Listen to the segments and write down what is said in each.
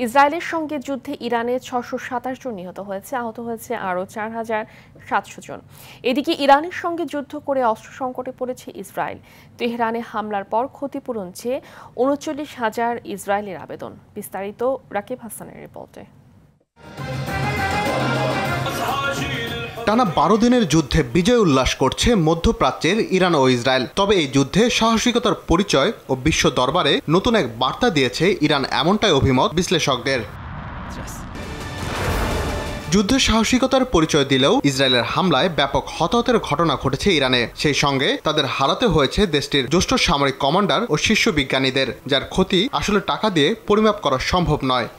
ইসরায়েলের সঙ্গে যুদ্ধে ইরানে ৬২৭ জন নিহত হয়েছে, আহত হয়েছে আরও ৪,৭০০ জন। এদিকে ইরানের সঙ্গে যুদ্ধ করে অস্ত্র সংকটে পড়েছে ইসরায়েল। তেহরানে হামলার পর ক্ষতিপূরণ চেয়ে ৩৯,০০০ ইসরায়েলের আবেদন। বিস্তারিত রাকিব হাসানের রিপোর্টে। টানা ১২ দিনের যুদ্ধে বিজয় উল্লাস করছে মধ্যপ্রাচ্যের ইরান ও ইসরায়েল। তবে এই যুদ্ধে সাহসিকতার পরিচয় ও বিশ্ব দরবারে নতুন এক বার্তা দিয়েছে ইরান, এমনটাই অভিমত বিশ্লেষকদের। যুদ্ধে সাহসিকতার পরিচয় দিলেও ইসরায়েলের হামলায় ব্যাপক হতাহতের ঘটনা ঘটেছে ইরানে। সেই সঙ্গে তাদের হারাতে হয়েছে দেশটির জ্যেষ্ঠ সামরিক কমান্ডার ও শীর্ষ বিজ্ঞানীদের, যার ক্ষতি আসলে টাকা দিয়ে পরিমাপ করা সম্ভব নয়।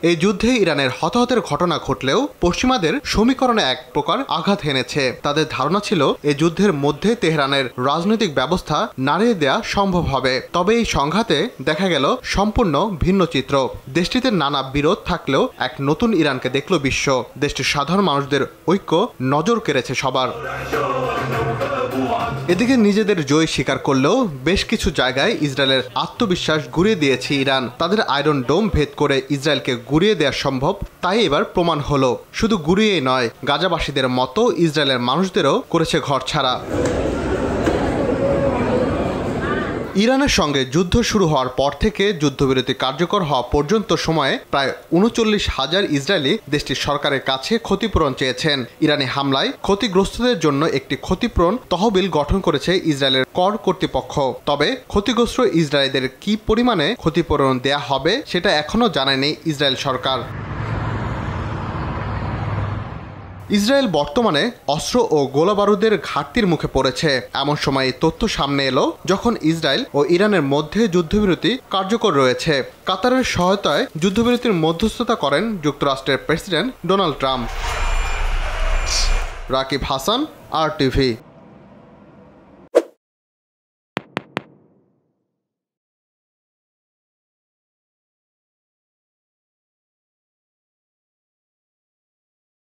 এই যুদ্ধে ইরানের হতাহতের ঘটনা ঘটলেও পশ্চিমাদের সমীকরণে এক প্রকার আঘাত হেনেছে। তাদের ধারণা ছিল এই যুদ্ধের মধ্যে তেহরানের রাজনৈতিক ব্যবস্থা নাড়িয়ে দেওয়া সম্ভব হবে। তবে এই সংঘাতে দেখা গেল সম্পূর্ণ ভিন্ন চিত্র। দেশটিতে নানা বিরোধ থাকলেও এক নতুন ইরানকে দেখল বিশ্ব। দেশটির সাধারণ মানুষদের ঐক্য নজর কেড়েছে সবার। এদিকে নিজেদের জয় স্বীকার করলেও বেশ কিছু জায়গায় ইসরায়েলের আত্মবিশ্বাস গুঁড়িয়ে দিয়েছে ইরান। তাদের আয়রন ডোম ভেদ করে ইসরায়েলকে গুঁড়িয়ে দেওয়া সম্ভব, তাই এবার প্রমাণ হলো। শুধু গুঁড়িয়েই নয়, গাজাবাসীদের মতো ইসরায়েলের মানুষদেরও করেছে ঘরছাড়া। ইরানের সঙ্গে যুদ্ধ শুরু হওয়ার পর থেকে যুদ্ধবিরতি কার্যকর হওয়া পর্যন্ত সময়ে প্রায় ৩৯,০০০ ইসরায়েলি দেশটির সরকারের কাছে ক্ষতিপূরণ চেয়েছেন। ইরানি হামলায় ক্ষতিগ্রস্তদের জন্য একটি ক্ষতিপূরণ তহবিল গঠন করেছে ইসরায়েলের কর কর্তৃপক্ষ। তবে ক্ষতিগ্রস্ত ইসরায়েলিদের কি পরিমাণে ক্ষতিপূরণ দেয়া হবে সেটা এখনও জানায়নি ইসরায়েল সরকার। ইসরায়েল বর্তমানে অস্ত্র ও গোলাবারুদের ঘাটতির মুখে পড়েছে। এমন সময় এই তথ্য সামনে এলো যখন ইসরায়েল ও ইরানের মধ্যে যুদ্ধবিরতি কার্যকর রয়েছে। কাতারের সহায়তায় যুদ্ধবিরতির মধ্যস্থতা করেন যুক্তরাষ্ট্রের president Donald Trump. Rakib Hasan, RTV।